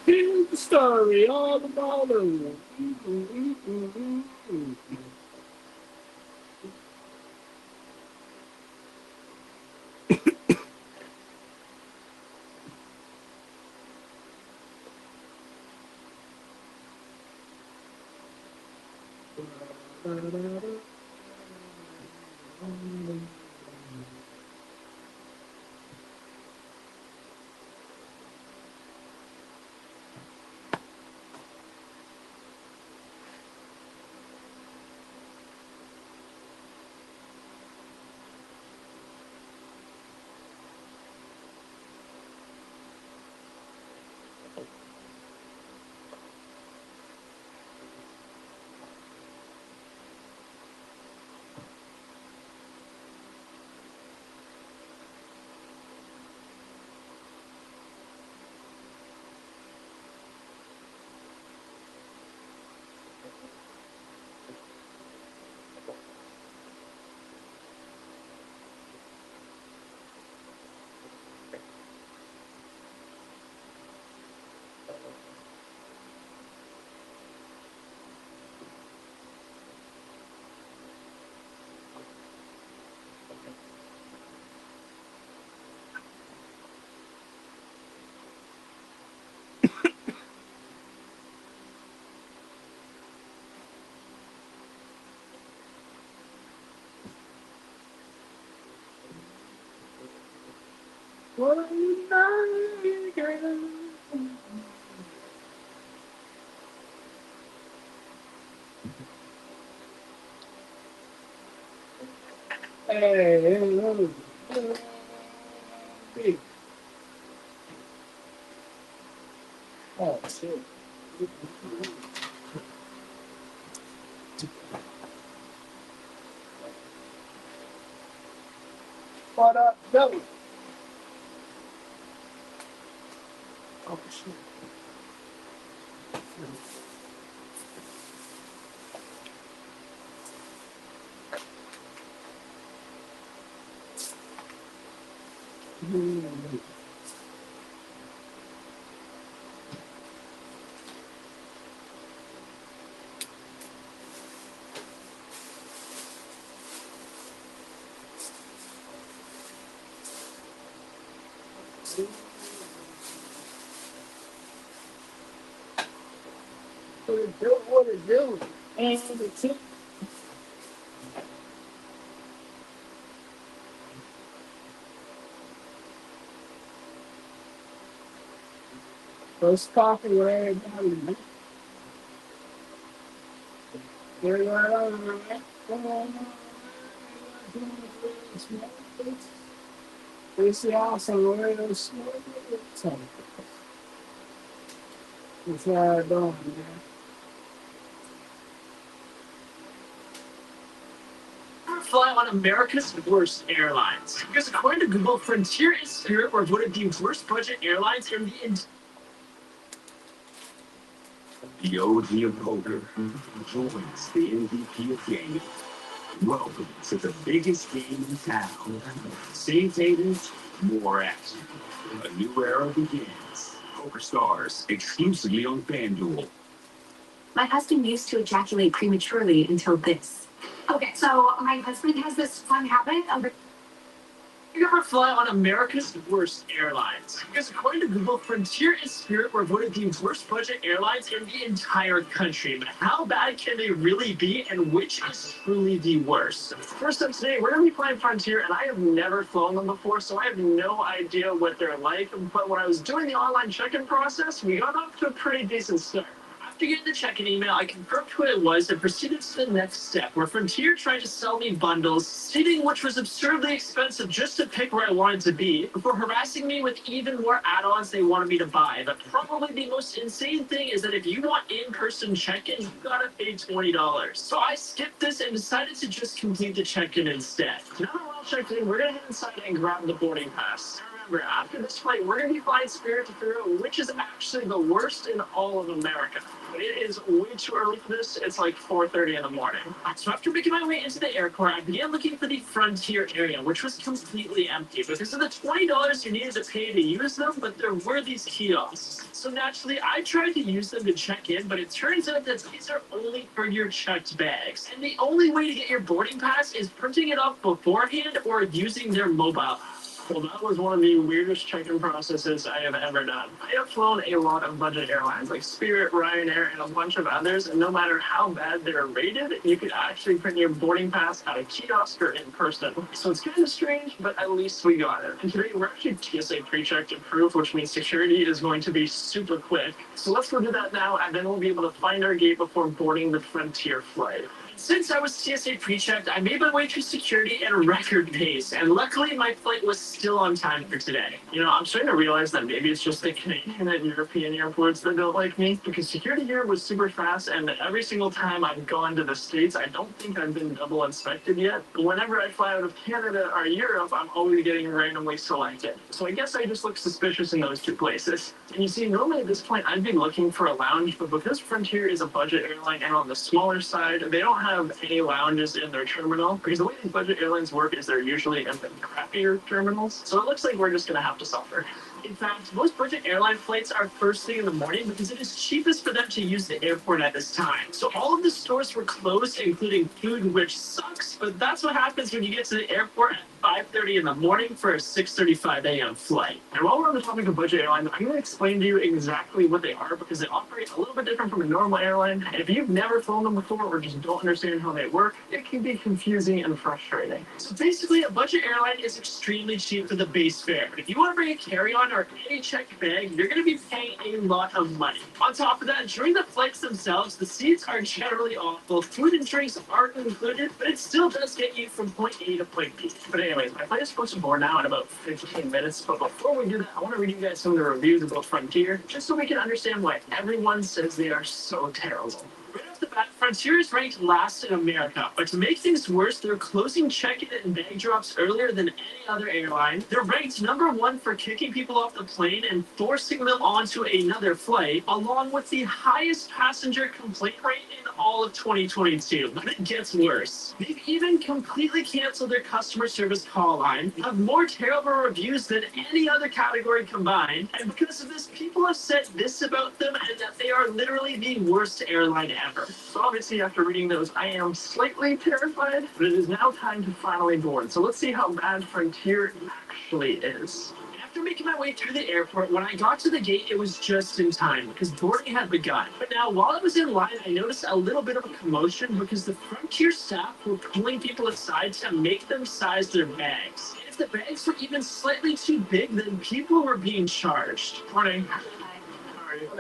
Here's the story all about us. What are you doing, girl? Hey, hello. Hey. Oh, shit. What up, Billy? Oh, shit. What it do? And the tip. First coffee with everybody. It's awesome. It's what I'm doing, man. Fly on America's worst airlines. Because according to Google, Frontier and Spirit were voted the worst budget airlines in the OG of poker joins the MVP of gaming. Welcome to the biggest game in town. Same tables, more action. A new era begins. Poker Stars, exclusively on FanDuel. My husband used to ejaculate prematurely until this. Okay, so my husband has this fun habit of. You ever fly on America's worst airlines? Because according to Google, Frontier and Spirit were voted the worst budget airlines in the entire country. But how bad can they really be, and which is truly the worst? First up today, we're going to be flying Frontier, and I have never flown them before, so I have no idea what they're like. But when I was doing the online check-in process, we got off to a pretty decent start. After getting the check-in email, I confirmed who it was and proceeded to the next step, where Frontier tried to sell me bundles, stating which was absurdly expensive just to pick where I wanted to be, before harassing me with even more add-ons they wanted me to buy. But probably the most insane thing is that if you want in-person check-in, you gotta pay $20. So I skipped this and decided to just complete the check-in instead. Now that we're all checked in, we're gonna head inside and grab the boarding pass. Remember, after this flight, we're going to be flying Spirit to figure out which is actually the worst in all of America. But it is way too early for this. It's like 4:30 in the morning. So after making my way into the airport, I began looking for the Frontier area, which was completely empty because of the $20 you needed to pay to use them, but there were these kiosks. So naturally, I tried to use them to check in, but it turns out that these are only for your checked bags. And the only way to get your boarding pass is printing it off beforehand or using their mobile app. Well, that was one of the weirdest check-in processes I have ever done. I have flown a lot of budget airlines like Spirit, Ryanair, and a bunch of others, and no matter how bad they're rated, you could actually print your boarding pass at a kiosk or in person. So it's kind of strange, but at least we got it. And today we're actually TSA pre-checked approved, which means security is going to be super quick. So let's go do that now, and then we'll be able to find our gate before boarding the Frontier flight. Since I was TSA pre-checked, I made my way through security at a record pace, and luckily my flight was still on time for today. You know, I'm starting to realize that maybe it's just the Canadian and European airports that don't like me, because security here was super fast, and every single time I've gone to the States, I don't think I've been double inspected yet. But whenever I fly out of Canada or Europe, I'm always getting randomly selected. So I guess I just look suspicious in those two places. And you see, normally at this point, I'd be looking for a lounge, but because Frontier is a budget airline and on the smaller side, they don't have any lounges in their terminal, because the way these budget airlines work is they're usually in the crappier terminals. So it looks like we're just going to have to suffer. In fact, most budget airline flights are first thing in the morning because it is cheapest for them to use the airport at this time. So all of the stores were closed, including food, which sucks, but that's what happens when you get to the airport at 5:30 in the morning for a 6:35 a.m. flight. And while we're on the topic of budget airlines, I'm going to explain to you exactly what they are because they operate a little bit different from a normal airline. And if you've never flown them before or just don't understand how they work, it can be confusing and frustrating. So basically, a budget airline is extremely cheap for the base fare. But if you want to bring a carry-on or any checked bag, you're going to be paying a lot of money. On top of that, during the flights themselves, the seats are generally awful. Food and drinks aren't included, but it still does get you from point A to point B. But anyways, my flight is supposed to board now in about 15 minutes. But before we do that, I want to read you guys some of the reviews about Frontier, just so we can understand why everyone says they are so terrible. Right off the bat, Frontier is ranked last in America, but to make things worse, they're closing check-in and bag drops earlier than any other airline. They're ranked #1 for kicking people off the plane and forcing them onto another flight, along with the highest passenger complaint rate in all of 2022. But it gets worse. They've even completely canceled their customer service call line, have more terrible reviews than any other category combined, and because of this, people have said this about them and that they are literally the worst airline ever. So obviously, after reading those, I am slightly terrified, but it is now time to finally board. So let's see how bad Frontier actually is. After After making my way through the airport, when I got to the gate, it was just in time because boarding had begun. But now, while I was in line, I noticed a little bit of a commotion because the Frontier staff were pulling people aside to make them size their bags. And if the bags were even slightly too big, then people were being charged. Morning. How are you?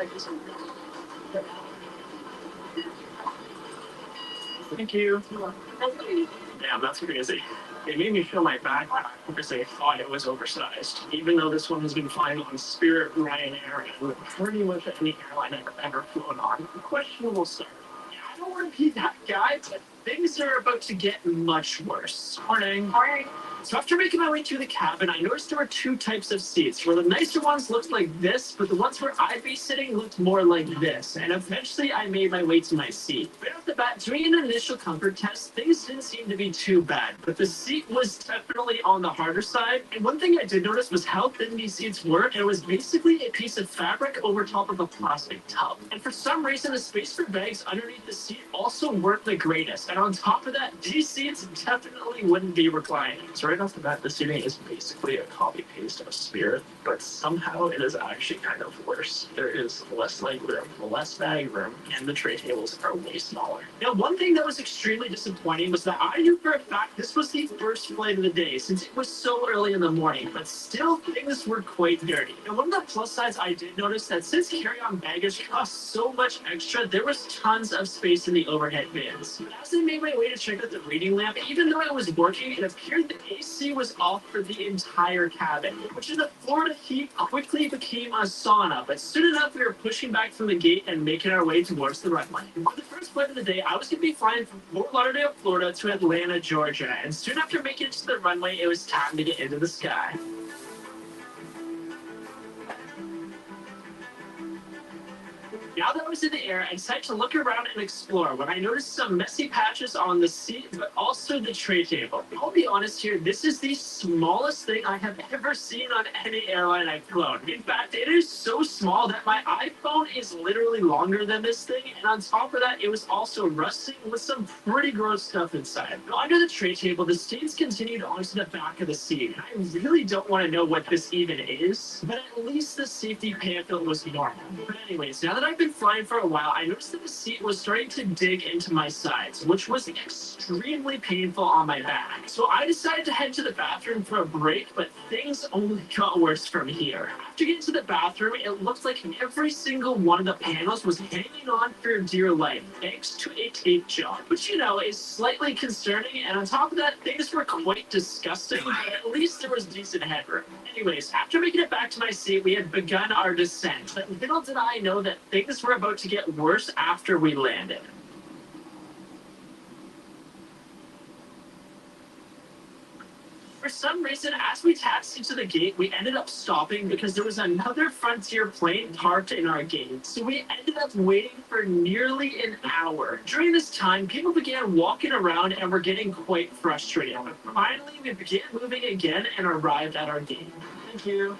Thank you. Damn, that's crazy. It made me feel my backpack because they thought it was oversized, even though this one has been flying on Spirit, Ryanair, and pretty much any airline I've ever flown on. Questionable start. Yeah, I don't want to be that guy, but things are about to get much worse. Morning. Morning. So after making my way through the cabin, I noticed there were two types of seats, where the nicer ones looked like this, but the ones where I'd be sitting looked more like this. And eventually I made my way to my seat. Right off the bat, doing an initial comfort test, things didn't seem to be too bad, but the seat was definitely on the harder side. And one thing I did notice was how thin these seats were, and it was basically a piece of fabric over top of a plastic tub. And for some reason, the space for bags underneath the seat also weren't the greatest. And on top of that, these seats definitely wouldn't be reclining. So right off the bat, the seating is basically a copy paste of Spirit, but somehow it is actually kind of worse. There is less leg room, less bag room, and the tray tables are way smaller. Now, one thing that was extremely disappointing was that I knew for a fact this was the first flight of the day since it was so early in the morning, but still things were quite dirty. And one of the plus sides I did notice that since carry-on baggage costs so much extra, there was tons of space in the overhead bins. But as I made my way to check out the reading lamp, even though it was working, it appeared the AC was off for the entire cabin, which in the Florida heat quickly became a sauna. But soon enough, we were pushing back from the gate and making our way towards the runway. For the first flight of the day, I was going to be flying from Fort Lauderdale, Florida to Atlanta, Georgia. And soon after making it to the runway, it was time to get into the sky. Now that I was in the air, I decided to look around and explore when I noticed some messy patches on the seat, but also the tray table. I'll be honest here, this is the smallest thing I have ever seen on any airline I've flown. In fact, it is so small that my iPhone is literally longer than this thing, and on top of that, it was also rusting with some pretty gross stuff inside. Now, under the tray table, the stains continued onto the back of the seat. I really don't want to know what this even is, but at least the safety pamphlet was normal. But anyways, now that I've been flying for a while, I noticed that the seat was starting to dig into my sides, which was extremely painful on my back. So I decided to head to the bathroom for a break, but things only got worse from here. After getting to the bathroom, it looked like every single one of the panels was hanging on for dear life, thanks to a tape job, which, you know, is slightly concerning, and on top of that, things were quite disgusting, but at least there was decent headroom. Anyways, after making it back to my seat, we had begun our descent, but little did I know that things were about to get worse after we landed. For some reason, as we taxied to the gate, we ended up stopping because there was another Frontier plane parked in our gate. So we ended up waiting for nearly an hour. During this time, people began walking around and were getting quite frustrated. But finally, we began moving again and arrived at our gate. Thank you.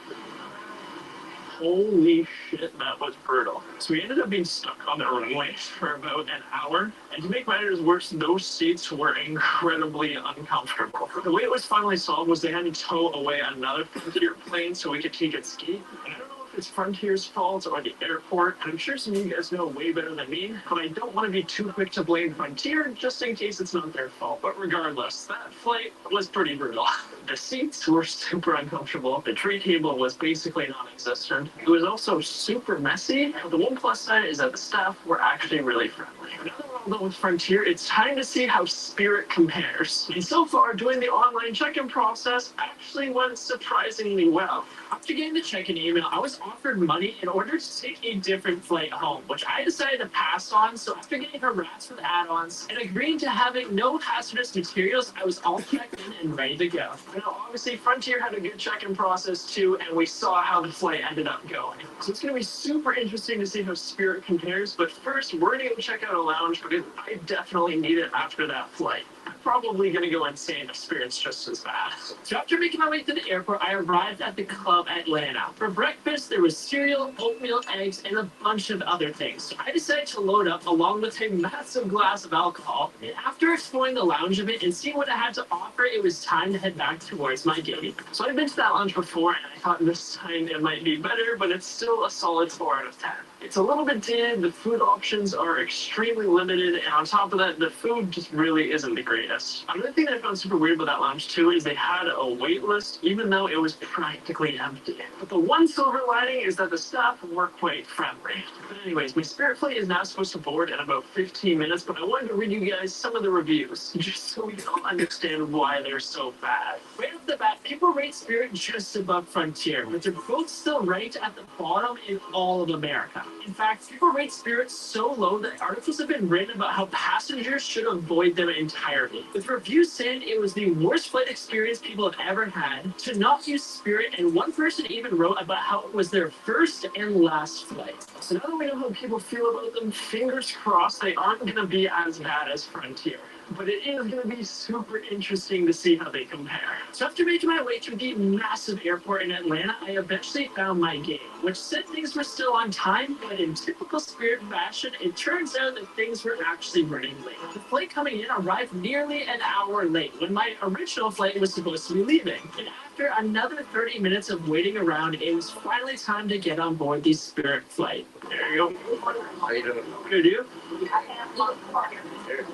Holy shit, that was brutal. So we ended up being stuck on the runway for about an hour. And to make matters worse, those seats were incredibly uncomfortable. The way it was finally solved was they had to tow away another Frontier plane so we could take its gate. And I don't know if it's Frontier's fault or the airport. And I'm sure some of you guys know way better than me, but I don't want to be too quick to blame Frontier just in case it's not their fault. But regardless, that flight was pretty brutal. The seats were super uncomfortable. The tray table was basically non-existent. It was also super messy. The one plus side is that the staff were actually really friendly. Now that we're all done with Frontier, it's time to see how Spirit compares. And so far, doing the online check-in process actually went surprisingly well. After getting the check-in email, I was offered money in order to take a different flight home, which I decided to pass on. So after getting harassed with add-ons and agreeing to having no hazardous materials, I was all checked in and ready to go. Now, obviously, Frontier had a good check-in process too, and we saw how the flight ended up going. So it's going to be super interesting to see how Spirit compares. But first, we're going to go check out a lounge because I definitely need it after that flight. probably gonna go insane if Spirit's just as bad. So after making my way to the airport, I arrived at the Club Atlanta. For breakfast, there was cereal, oatmeal, eggs, and a bunch of other things. So I decided to load up along with a massive glass of alcohol. And after exploring the lounge a bit and seeing what it had to offer, it was time to head back towards my gate. So I've been to that lounge before, and I thought this time it might be better, but it's still a solid 4 out of 10. It's a little bit dated, the food options are extremely limited, and on top of that, the food just really isn't the greatest. Another thing that I found super weird about that lounge too is they had a wait list, even though it was practically empty. But the one silver lining is that the staff were quite friendly. But anyways, my Spirit flight is now supposed to board in about 15 minutes, but I wanted to read you guys some of the reviews, just so we can all understand why they're so bad. Right off the bat, people rate Spirit just above Frontier, but they're both still ranked at the bottom in all of America. In fact, people rate Spirit so low that articles have been written about how passengers should avoid them entirely, with reviews saying it was the worst flight experience people have ever had, to not use Spirit, and one person even wrote about how it was their first and last flight. So now that we know how people feel about them, fingers crossed they aren't going to be as bad as Frontier. But it is going to be super interesting to see how they compare. So after making my way through the massive airport in Atlanta, I eventually found my gate, which said things were still on time, but in typical Spirit fashion, it turns out that things were actually running late. The flight coming in arrived nearly an hour late when my original flight was supposed to be leaving. And after another 30 minutes of waiting around, it was finally time to get on board the Spirit flight. There you go. How you doing? Good, you?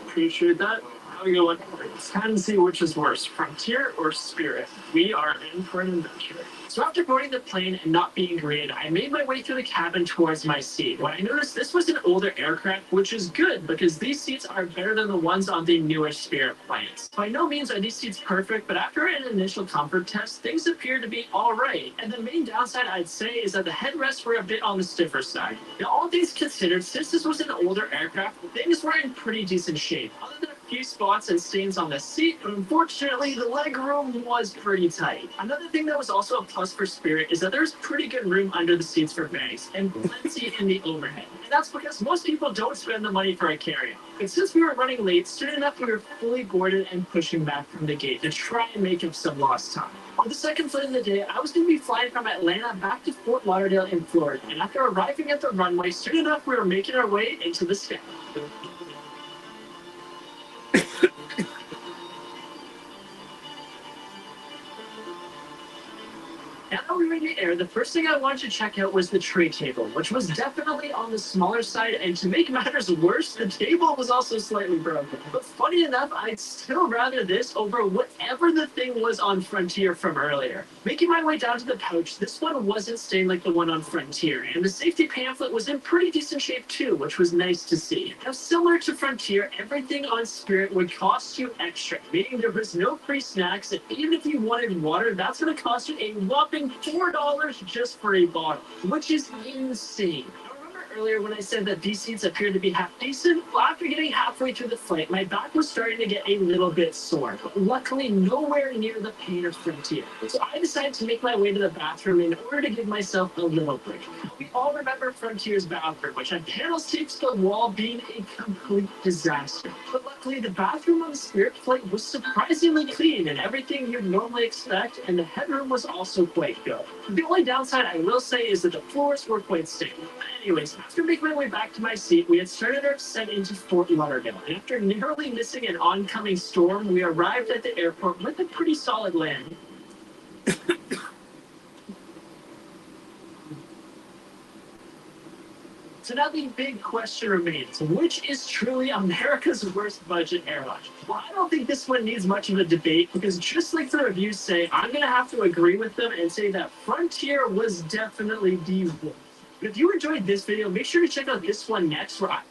Appreciate that. Have a good one. It's time to see which is worse, Frontier or Spirit. We are in for an adventure. So after boarding the plane and not being greeted, I made my way through the cabin towards my seat. When I noticed this was an older aircraft, which is good because these seats are better than the ones on the newer Spirit planes. By no means are these seats perfect, but after an initial comfort test, things appear to be all right. And the main downside I'd say is that the headrests were a bit on the stiffer side. Now, all things considered, since this was an older aircraft, things were in pretty decent shape, other than a few spots and stains on the seat, but unfortunately, the leg room was pretty tight. Another thing that was also a plus for Spirit is that there's pretty good room under the seats for bags, and plenty in the overhead. And that's because most people don't spend the money for a carry-on. But since we were running late, soon enough we were fully boarded and pushing back from the gate to try and make up some lost time. On the second flight of the day, I was going to be flying from Atlanta back to Fort Lauderdale in Florida, and after arriving at the runway, soon enough we were making our way into the sky. Now that we were in the air, the first thing I wanted to check out was the tray table, which was definitely on the smaller side, and to make matters worse, the table was also slightly broken. But funny enough, I'd still rather this over whatever the thing was on Frontier from earlier. Making my way down to the pouch, this one wasn't stained like the one on Frontier, and the safety pamphlet was in pretty decent shape too, which was nice to see. Now, similar to Frontier, everything on Spirit would cost you extra, meaning there was no free snacks, and even if you wanted water, that's going to cost you a whopping $4 just for a bottle, which is insane. Remember earlier when I said that these seats appeared to be half decent? Well, after getting halfway through the flight, my back was starting to get a little bit sore, but luckily nowhere near the pain of Frontier. So I decided to make my way to the bathroom in order to give myself a little break. We all remember Frontier's bathroom, which had panels taped to the wall, being a complete disaster. But luckily, the bathroom on the Spirit flight was surprisingly clean and everything you'd normally expect, and the headroom was also quite good. The only downside I will say is that the floors were quite stable. Anyways, after making my way back to my seat, we had started our descent into Fort Lauderdale, and after narrowly missing an oncoming storm, we arrived at the airport with a pretty solid landing. So now the big question remains, which is truly America's worst budget airline? Well, I don't think this one needs much of a debate because just like the reviews say, I'm going to have to agree with them and say that Frontier was definitely the worst. But if you enjoyed this video, make sure to check out this one next where I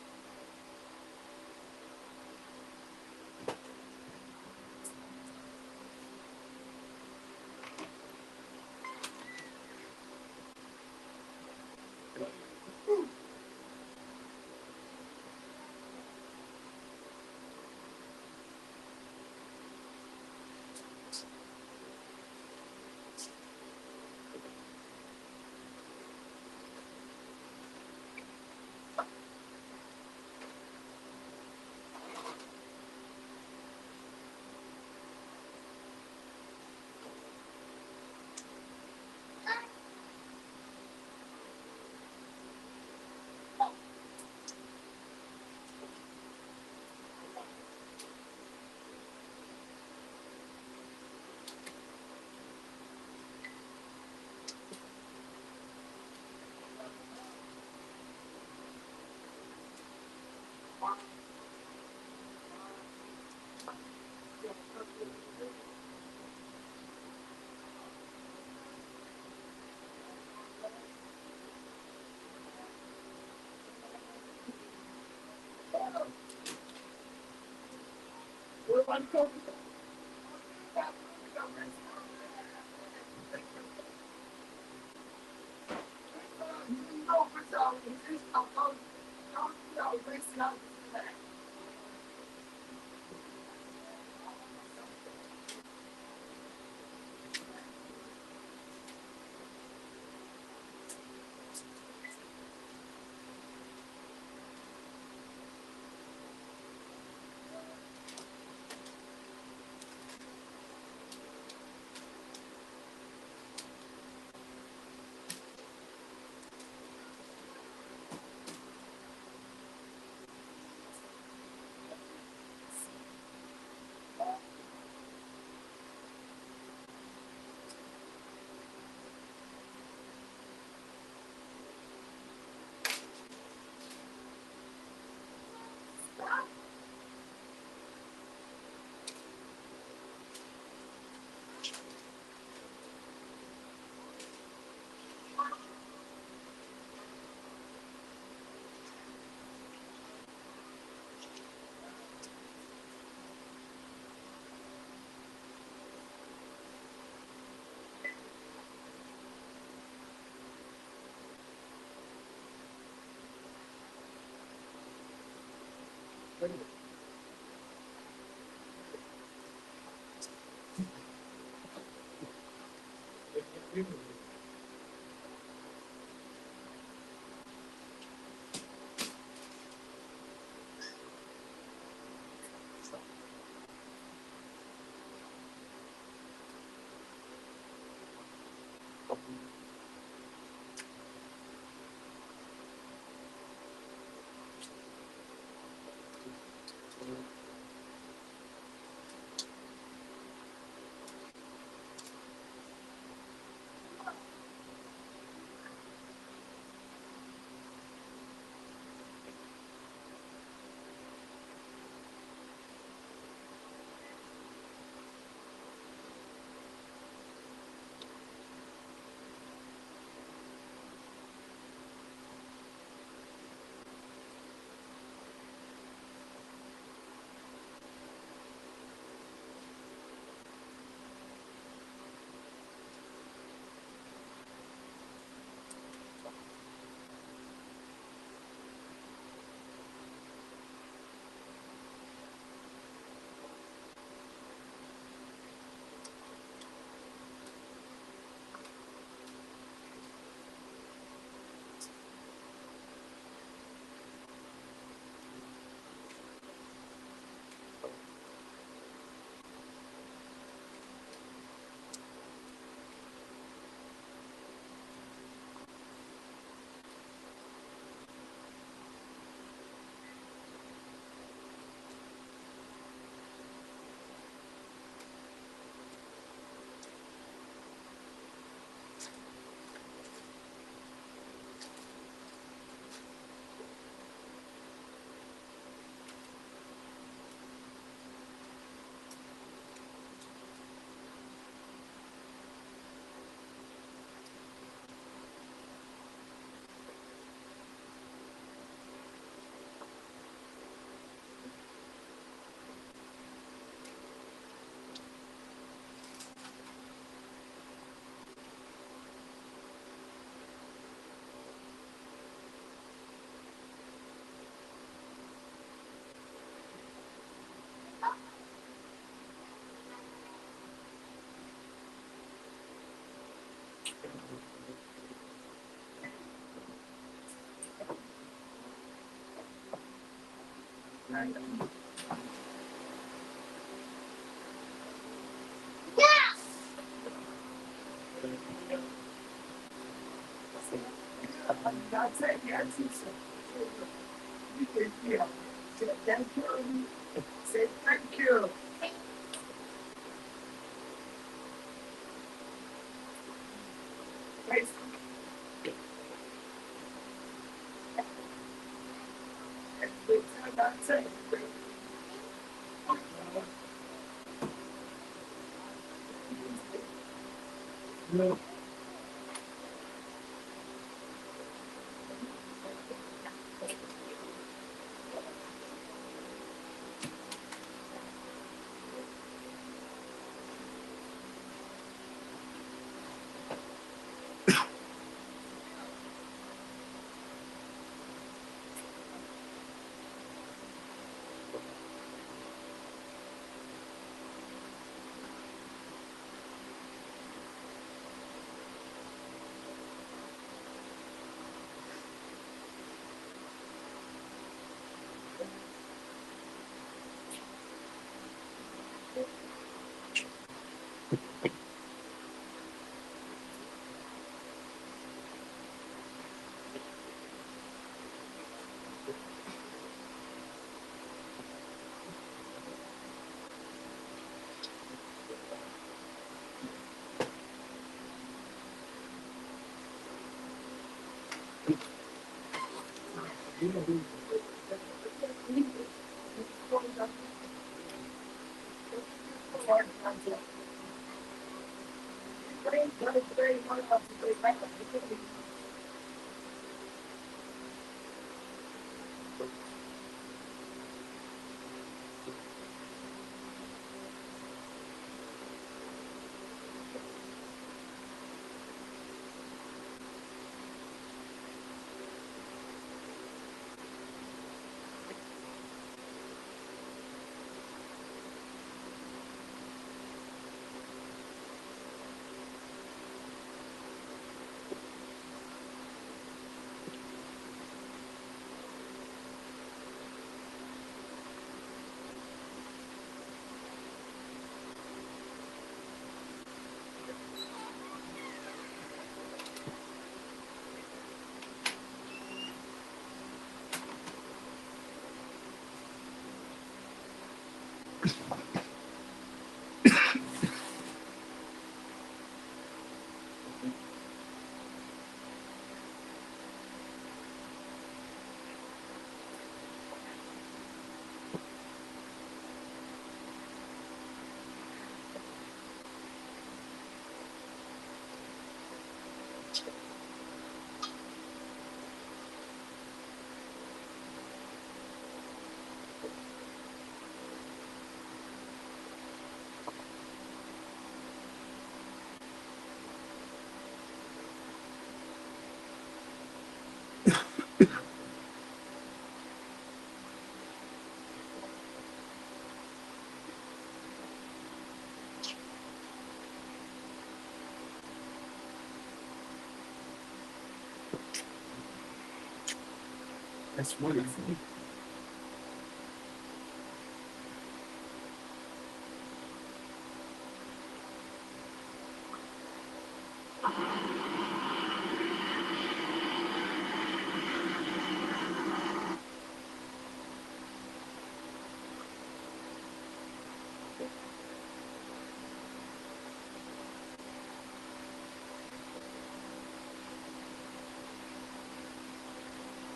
That's wonderful.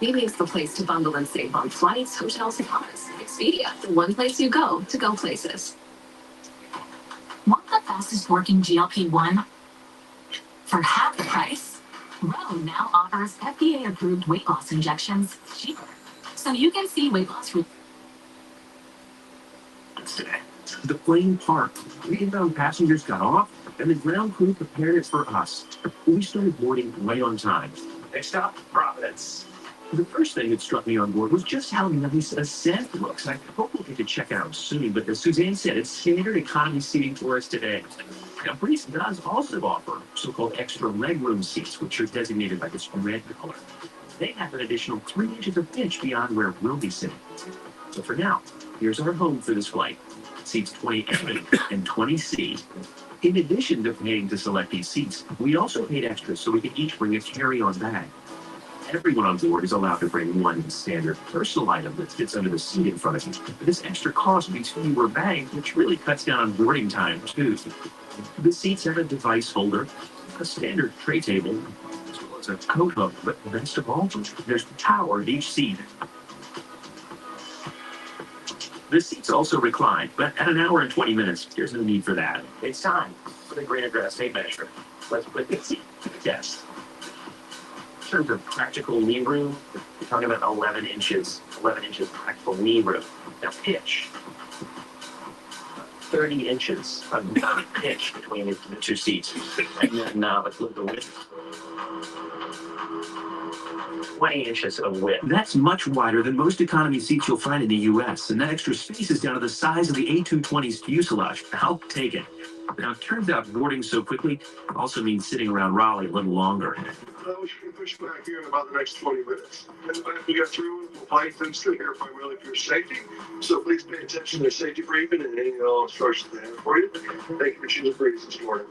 Maybe the place to bundle and save on flights, hotels, and cars. Expedia, the one place you go to go places. Want the fastest working GLP-1 for half the price? Ro now offers FDA-approved weight loss injections cheaper, so you can see weight loss Today. The plane parked. The inbound passengers got off, and the ground crew prepared it for us. We started boarding right on time. Next stop, Providence. The first thing that struck me on board was just how nice Ascent looks. I hope we'll get to check out soon, but as Suzanne said, it's standard economy seating for us today. Now, Breeze does also offer so-called extra legroom seats, which are designated by this red color. They have an additional 3 inches of pitch beyond where we'll be sitting. So for now, here's our home for this flight. Seats 20A and 20C. In addition to paying to select these seats, we also paid extra so we could each bring a carry-on bag. Everyone on board is allowed to bring one standard personal item that fits under the seat in front of you. But this extra cost means fewer bags, which really cuts down on boarding time, too. The seats have a device holder, a standard tray table, as well as a coat hook, but best of all, there's power at each seat. The seats also recline, but at an hour and 20 minutes, there's no need for that. It's time for the Greater Grass tape measure. Let's put this seat to the test. In terms of practical knee room, we're talking about 11 inches practical knee room. Now pitch, 30 inches of pitch between the two seats. And then let's look at the width. 20 inches of width. That's much wider than most economy seats you'll find in the U.S., and that extra space is down to the size of the A220's fuselage. I'll take it. Now, it turns out boarding so quickly also means sitting around Raleigh a little longer. We should push back here in about the next 20 minutes. And if we get through, we'll fly things through here primarily for your safety. So please pay attention to the safety briefing and any instructions they have for you. Thank you for choosing Breeze this morning.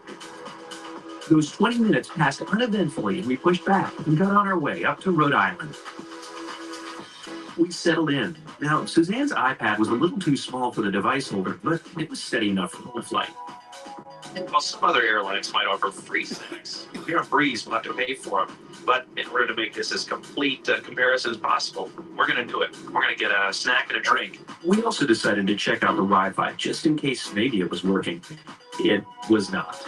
Those 20 minutes passed uneventfully, and we pushed back and got on our way up to Rhode Island. We settled in. Now, Suzanne's iPad was a little too small for the device holder, but it was steady enough for the flight. While some other airlines might offer free snacks, here on Breeze we'll have to pay for them. But in order to make this as complete a comparison as possible, we're going to do it. We're going to get a snack and a drink. We also decided to check out the Wi-Fi just in case maybe it was working. It was not.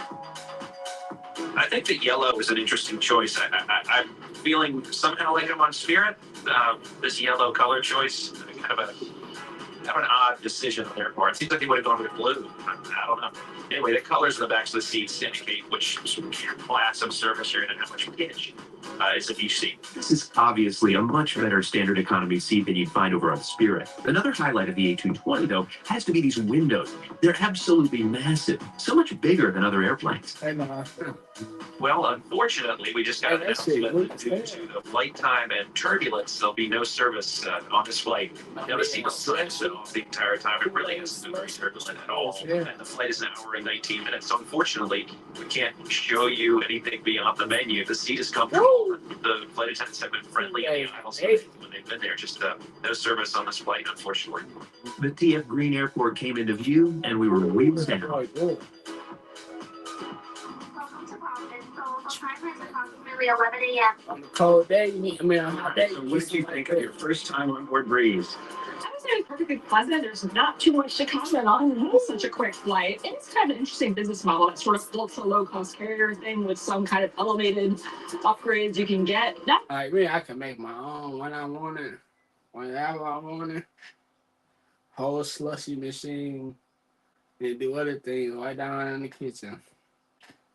I think that yellow is an interesting choice. I'm feeling somehow like I'm on Spirit. This yellow color choice, kind of an odd decision on their part. It seems like they would have gone with blue. I don't know. Anyway, the colors in the backs of the seats indicate which class of service you're in and how much pitch is in each seat. This is obviously a much better standard economy seat than you'd find over on Spirit. Another highlight of the A220, though, has to be these windows. They're absolutely massive, so much bigger than other airplanes. Hey, man. Well, unfortunately, we just got an announcement that due to the flight time and turbulence, there'll be no service on this flight. Now, the seat is off the entire time. It really isn't very turbulent at all. And the flight is an hour and 19 minutes. So, unfortunately, we can't show you anything beyond the menu. The seat is comfortable. The flight attendants have been friendly in the aisles when they've been there. Just no service on this flight, unfortunately. The TF Green Airport came into view, and we were wheels down. Approximately 11 a.m. On a cold day, on a hot day. So what did you think of your first time on board Breeze? I was very perfectly pleasant. There's not too much to comment on. It was such a quick flight. And it's kind of an interesting business model. It's sort of built a low-cost carrier thing with some kind of elevated upgrades you can get. Like me, I can make my own when I want it, whenever I want it. Whole slushy machine. And do other things right down in the kitchen.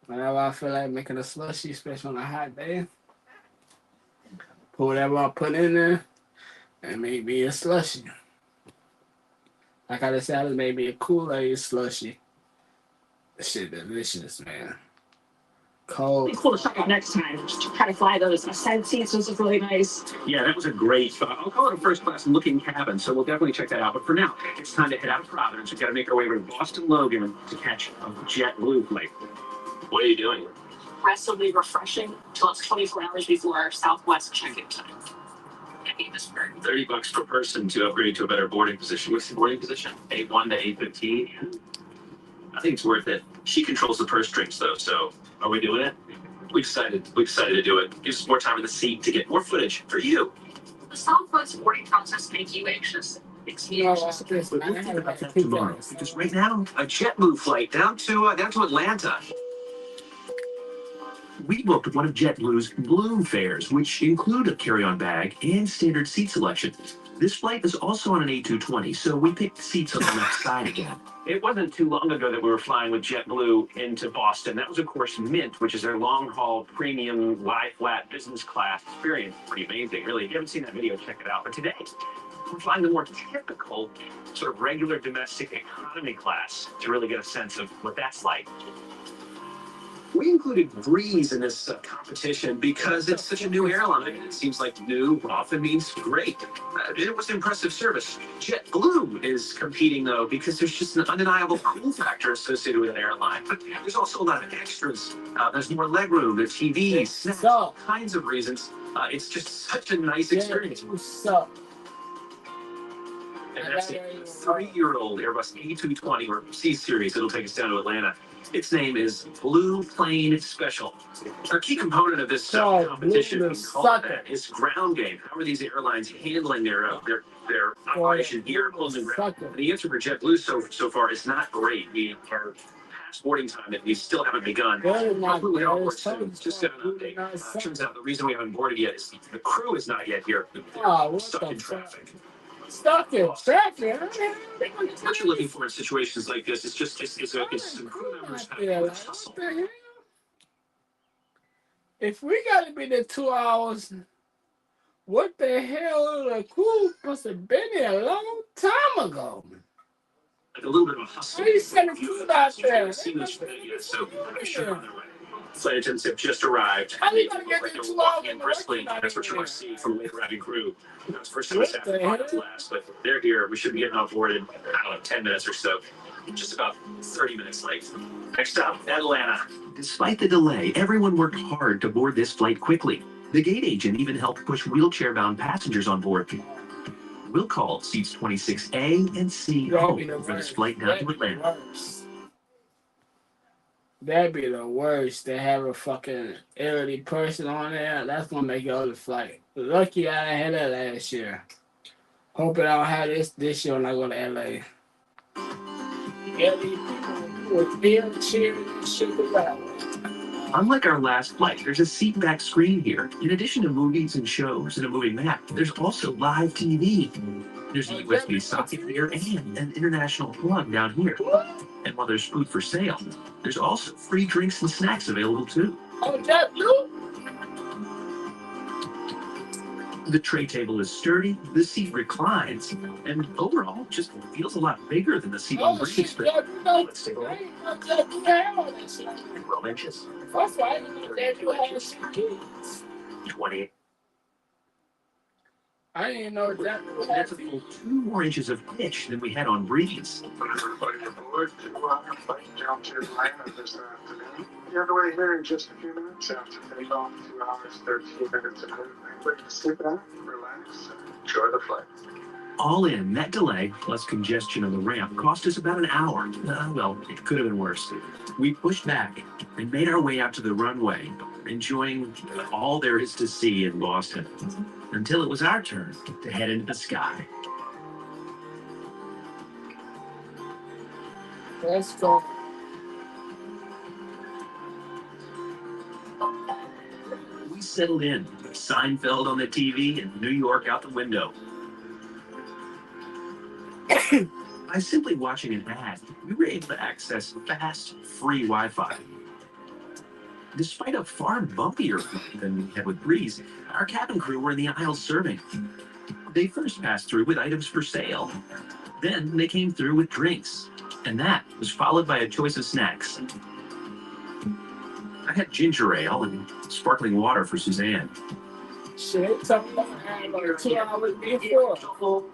Whenever I feel like making a slushy, especially on a hot day, put whatever I put in there and make me a slushy. Like I just said, I just made me a Kool-Aid slushy. This shit delicious, man. Cold. It's cool to check out next time. Just to try to fly those Ascent seats. Those look really nice. Yeah, that was a great, I'll call it a first-class looking cabin, so we'll definitely check that out. But for now, it's time to head out of Providence. We've got to make our way to Boston Logan to catch a JetBlue flight. What are you doing? Aggressively refreshing until it's 24 hours before our Southwest check-in time. $30 per person to upgrade to a better boarding position. What's the boarding position? A1 to A15? I think it's worth it. She controls the purse strings, though, so are we doing it? We decided to do it. Gives us more time in the seat to get more footage for you. The Southwest boarding process make you anxious. Makes me anxious. But we'll think about that tomorrow, because right now, a JetBlue flight down to Atlanta. We booked one of JetBlue's Bloom fares, which include a carry-on bag and standard seat selection. This flight is also on an A220, so we picked seats on the left side again. It wasn't too long ago that we were flying with JetBlue into Boston. That was, of course, Mint, which is their long-haul premium lie-flat business class experience. Pretty amazing, really. If you haven't seen that video, check it out. But today, we're flying the more typical, sort of regular domestic economy class to really get a sense of what that's like. We included Breeze in this competition because it's such a new airline. It seems like new often means great. It was impressive service. JetBlue is competing, though, because there's just an undeniable cool factor associated with an airline. But there's also a lot of extras. There's more legroom, there's TVs, snacks, all kinds of reasons. It's just such a nice experience. What's up? And that's a 3-year-old Airbus A220 or C-Series. It'll take us down to Atlanta. Its name is Blue Plane Special. A key component of this So, competition Blue we the call sucker. that is ground game. How are these airlines handling their operation here on the ground? Sucker. The answer for JetBlue so far is not great. We are past boarding time and we still haven't begun. They're not Hopefully we don't there. board It's soon. totally Just an Blue update. not sucker. Turns out the reason we haven't boarded yet is the crew is not yet here. They're Oh, what stuck the in fuck? traffic. Stuck in traffic. What you're looking for in situations like this is just some crew members Yeah, having a like, hustle. what the hell? If we gotta be there 2 hours, what the hell? The crew must have been there a long time ago. Like a little bit of a hustle. Why you sending food out You there? haven't seen this yet, so I'm sure they're on their way. Flight attendants have just arrived. How They you gonna look get like there they're 2 hours walking in and briskly. working That's what you want to see from a late arriving crew. It's the first time What it's the happened hell? last, but they're here. We should be getting on board in, I don't know, 10 minutes or so. Just about 30 minutes late. Next stop, Atlanta. Despite the delay, everyone worked hard to board this flight quickly. The gate agent even helped push wheelchair-bound passengers on board. We'll call seats 26A and C That'd be the home for this worst. flight down That'd to be the Atlanta. worst. That'd be the worst to have a fucking elderly person on there. That's gonna make your other flight. Lucky I had that last year. Hope I don't have this year when I go to LA. Elderly people with wheelchairs and shit around. Unlike our last flight, there's a seat back screen here. In addition to movies and shows and a moving map, there's also live TV. There's a USB socket here and an international plug down here. And while there's food for sale, there's also free drinks and snacks available too. Oh, JetBlue? The tray table is sturdy, the seat reclines, and overall just feels a lot bigger than the seat on Oh shit, Breeze. But JetBlue don't. let's take a I look. ain't know JetBlue had all that shit. 12 inches, First of all, I didn't know JetBlue had shit kids. 20. I didn't know JetBlue had That's a full 2 more inches of pitch than we had on Breeze. Everybody aboard to our flight down to Atlanta this afternoon. Be on the way here in just a few minutes after takeoff, 2 hours, 13 minutes ahead. Wait to sit back, relax, and enjoy the flight. All in, that delay, plus congestion on the ramp, cost us about an hour. Well, it could have been worse. We pushed back and made our way out to the runway, enjoying all there is to see in Boston, until it was our turn to head into the sky. Let's go. We settled in, Seinfeld on the TV and New York out the window. By simply watching an ad, we were able to access fast, free Wi-Fi. Despite a far bumpier flight than we had with Breeze, our cabin crew were in the aisles serving. They first passed through with items for sale. Then they came through with drinks. And that was followed by a choice of snacks. I had ginger ale and sparkling water for Suzanne. Shit, something about had like 2 hours before.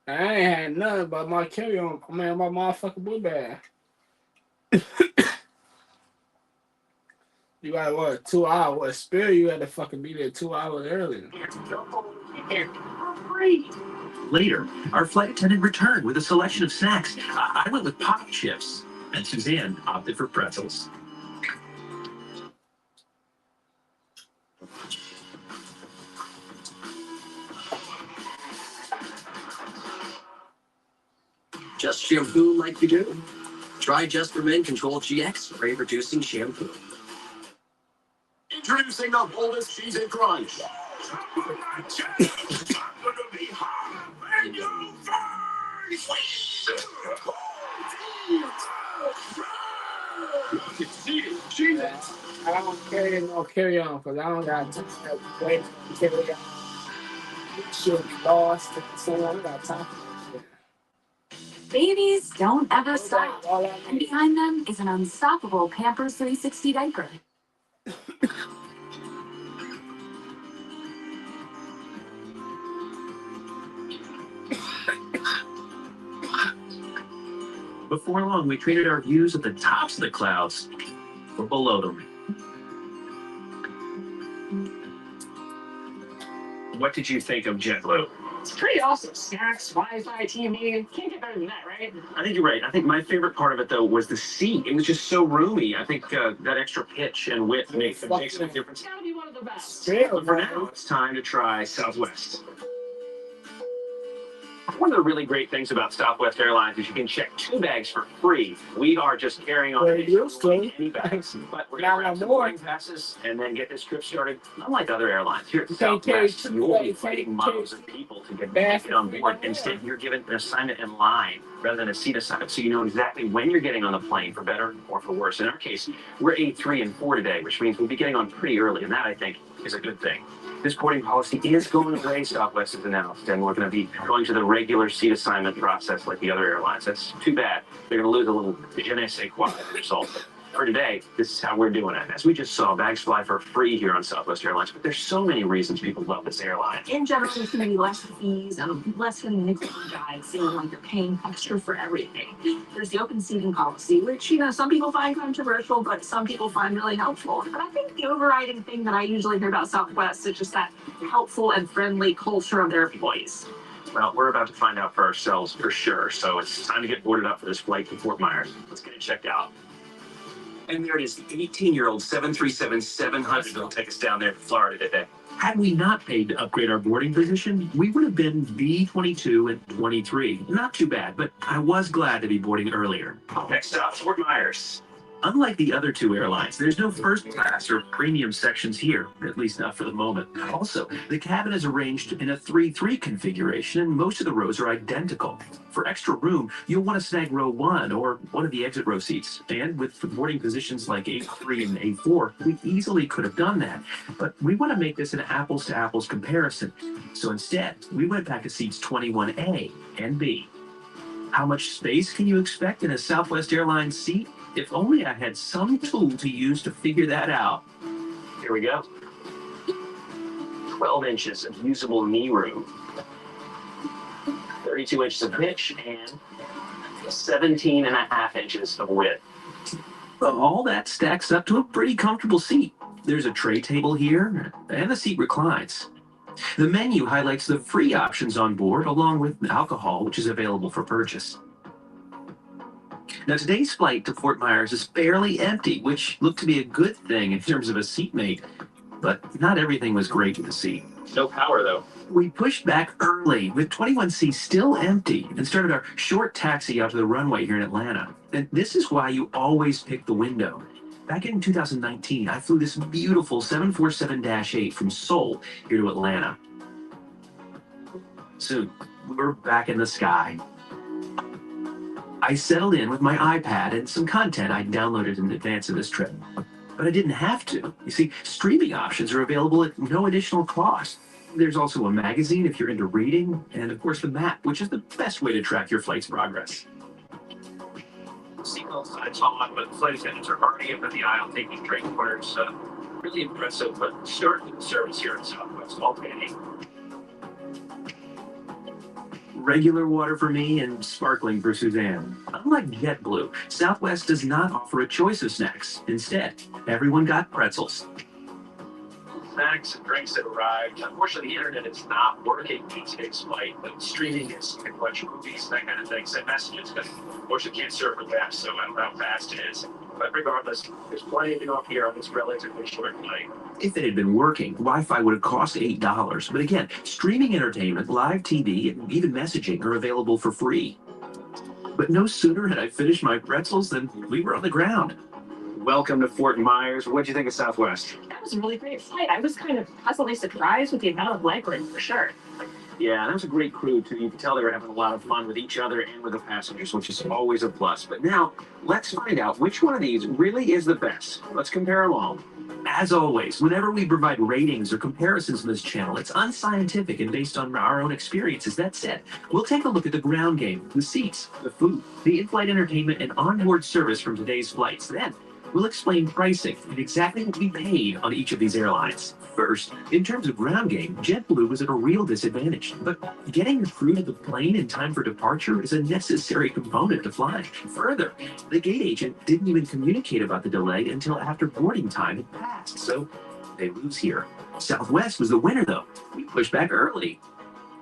I ain't had nothing but my carry-on, man, my motherfucking blue bag. You got what, 2 hours? Spirit, you had to fucking be there 2 hours earlier. Later, our flight attendant returned with a selection of snacks. I went with pop chips, and Suzanne opted for pretzels. Just shampoo like you do? Try Just for Men Control GX Spray Reducing Shampoo. Introducing the boldest cheese and crunch. I don't carry no carry-on because I don't got time to wait for carry-on. She'll be lost and so I don't got time for that shit. Babies don't ever stop. All I And need. behind them is an unstoppable Pampers 360 diaper. Before long, we traded our views at the tops of the clouds for below them. What did you think of JetBlue? It's pretty awesome. Snacks, Wi-Fi, TV. Can't get better than that, right? I think you're right. I think my favorite part of it, though, was the seat. It was just so roomy. I think that extra pitch and width makes a big difference. It's gotta be one of the best. But for now, it's time to try Southwest. One of the really great things about Southwest Airlines is you can check 2 bags for free. We are just carrying on Well, used to. any bags, but we're going to grab some boarding passes and then get this trip started. Unlike other airlines, here at You can't carry Southwest, 2 you will be bags, fighting can't miles carry of people to get bags on for board. free. Instead, you're given an assignment in line rather than a seat assignment, so you know exactly when you're getting on the plane, for better or for worse. In our case, we're 8, 3, and 4 today, which means we'll be getting on pretty early, and that, I think, is a good thing. This boarding policy is going away, Southwest has announced, and we're going to be going to the regular seat assignment process like the other airlines. That's too bad. They're going to lose a little je ne sais quoi as a result. But for today, this is how we're doing it. As we just saw, bags fly for free here on Southwest Airlines, but there's so many reasons people love this airline. In general, there's going to be less fees, less than an guide, feeling like you're paying extra for everything. There's the open seating policy, which, you know, some people find controversial, but some people find really helpful. But I think the overriding thing that I usually hear about Southwest is just that helpful and friendly culture of their employees. Well, we're about to find out for ourselves for sure, so it's time to get boarded up for this flight to Fort Myers. Let's get it checked out. And there it is, the 18-year-old 737-700 that'll take us down there to Florida today. Had we not paid to upgrade our boarding position, we would have been B22 and 23. Not too bad, but I was glad to be boarding earlier. Next stop, Fort Myers. Unlike the other 2 airlines, there's no first class or premium sections here, at least not for the moment. Also, the cabin is arranged in a 3-3 configuration, and most of the rows are identical. For extra room, you'll want to snag row 1 or one of the exit row seats. And with boarding positions like A3 and A4, we easily could have done that. But we want to make this an apples-to-apples comparison. So instead, we went back to seats 21A and B. How much space can you expect in a Southwest Airlines seat? If only I had some tool to use to figure that out. Here we go. 12 inches of usable knee room. 32 inches of pitch and 17.5 inches of width. Well, all that stacks up to a pretty comfortable seat. There's a tray table here, and the seat reclines. The menu highlights the free options on board, along with alcohol, which is available for purchase. Now, today's flight to Fort Myers is fairly empty, which looked to be a good thing in terms of a seatmate, but not everything was great with the seat. No power, though. We pushed back early, with 21C still empty, and started our short taxi out to the runway here in Atlanta. And this is why you always pick the window. Back in 2019, I flew this beautiful 747-8 from Seoul here to Atlanta. Soon, we're back in the sky. I settled in with my iPad and some content I'd downloaded in advance of this trip. But I didn't have to. You see, streaming options are available at no additional cost. There's also a magazine if you're into reading, and of course the map, which is the best way to track your flight's progress. Seatbelt signs on, but flight attendants are already up in the aisle taking drink orders. Really impressive, but start with the service here at Southwest. All paying. Regular water for me and sparkling for Suzanne. Unlike JetBlue, Southwest does not offer a choice of snacks. Instead, everyone got pretzels. Snacks and drinks have arrived. Unfortunately, the internet is not working on today's flight, but streaming is. You can watch movies, that kind of thing, send messages, but unfortunately can't serve with that, so I don't know how fast it is. But regardless, there's plenty to go up here on this relatively short flight. If it had been working, Wi-Fi would have cost $8. But again, streaming entertainment, live TV, and even messaging are available for free. But no sooner had I finished my pretzels than we were on the ground. Welcome to Fort Myers. What'd you think of Southwest? That was a really great flight. I was kind of pleasantly surprised with the amount of legroom, for sure. Yeah, that was a great crew, too. You could tell they were having a lot of fun with each other and with the passengers, which is always a plus. But now, let's find out which one of these really is the best. Let's compare them all. As always, whenever we provide ratings or comparisons on this channel, it's unscientific and based on our own experiences. That said, we'll take a look at the ground game, the seats, the food, the in-flight entertainment, and onboard service from today's flights. Then, we'll explain pricing and exactly what we paid on each of these airlines. First, in terms of ground game, JetBlue was at a real disadvantage, but getting the crew to the plane in time for departure is a necessary component to flying. Further, the gate agent didn't even communicate about the delay until after boarding time had passed, so they lose here. Southwest was the winner, though. We pushed back early.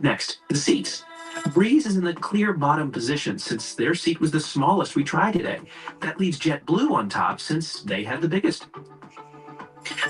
Next, the seats. Breeze is in the clear bottom position since their seat was the smallest we tried today. That leaves JetBlue on top since they had the biggest.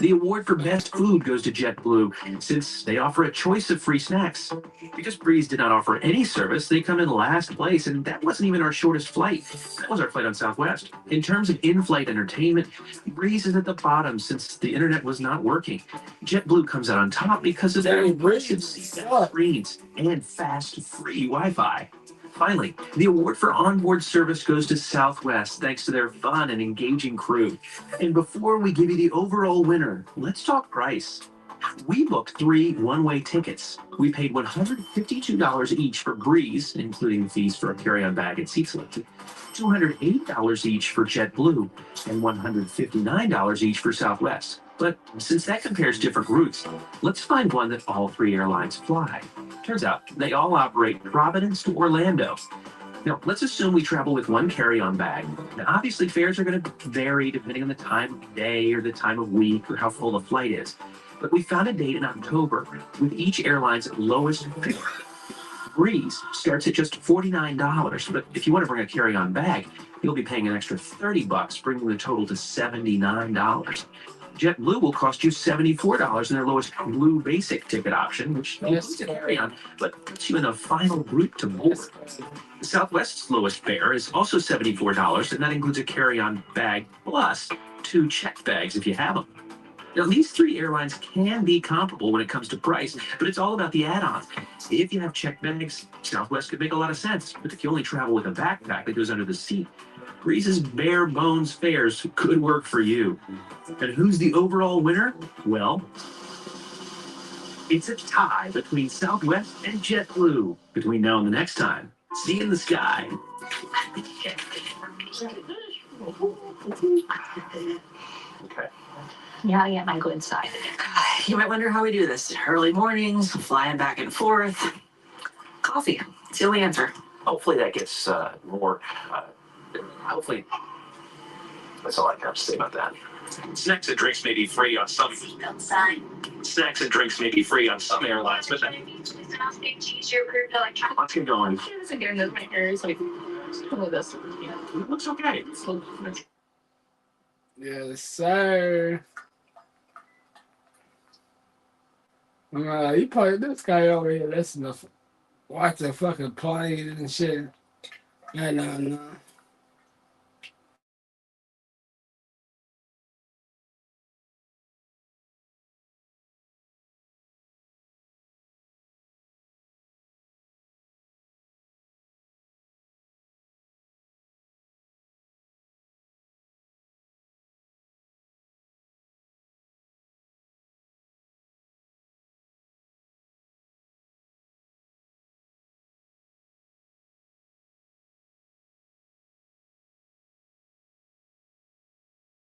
The award for best food goes to JetBlue since they offer a choice of free snacks. Because Breeze did not offer any service, they come in last place, and that wasn't even our shortest flight. That was our flight on Southwest. In terms of in-flight entertainment, Breeze is at the bottom since the internet was not working. JetBlue comes out on top because of their impressive seatback screens and fast free Wi-Fi. Finally, the award for onboard service goes to Southwest thanks to their fun and engaging crew. And before we give you the overall winner, let's talk price. We booked 3 one-way tickets. We paid $152 each for Breeze, including fees for a carry-on bag and seat selected, $208 each for JetBlue, and $159 each for Southwest. But since that compares different routes, let's find one that all 3 airlines fly. Turns out they all operate Providence to Orlando. Now, let's assume we travel with 1 carry-on bag. Now, obviously, fares are going to vary depending on the time of day or the time of week or how full the flight is. But we found a date in October with each airline's lowest fare. Breeze starts at just $49, but if you want to bring a carry-on bag, you'll be paying an extra $30, bringing the total to $79. JetBlue will cost you $74 in their lowest Blue Basic ticket option, which includes a carry-on, but puts you in the final group to board. Southwest's lowest fare is also $74, and that includes a carry-on bag plus 2 checked bags if you have them. Now, these 3 airlines can be comparable when it comes to price, but it's all about the add-ons. If you have checked bags, Southwest could make a lot of sense, but if you only travel with a backpack that goes under the seat, Breeze's bare bones fares could work for you. And who's the overall winner? Well, it's a tie between Southwest and JetBlue. Between now and the next time, see you in the sky. Okay. Yeah, I might go inside. You might wonder how we do this. Early mornings, flying back and forth. Coffee. It's the only answer. Hopefully that gets more. Hopefully, that's all I have to say about that. Snacks and drinks may be free on some. Snacks and drinks may be free on some airlines, but let's get going. It's again, my hair is like with this. It looks okay. Yes, sir. You probably this guy over here listening to watching fucking plane and shit. No.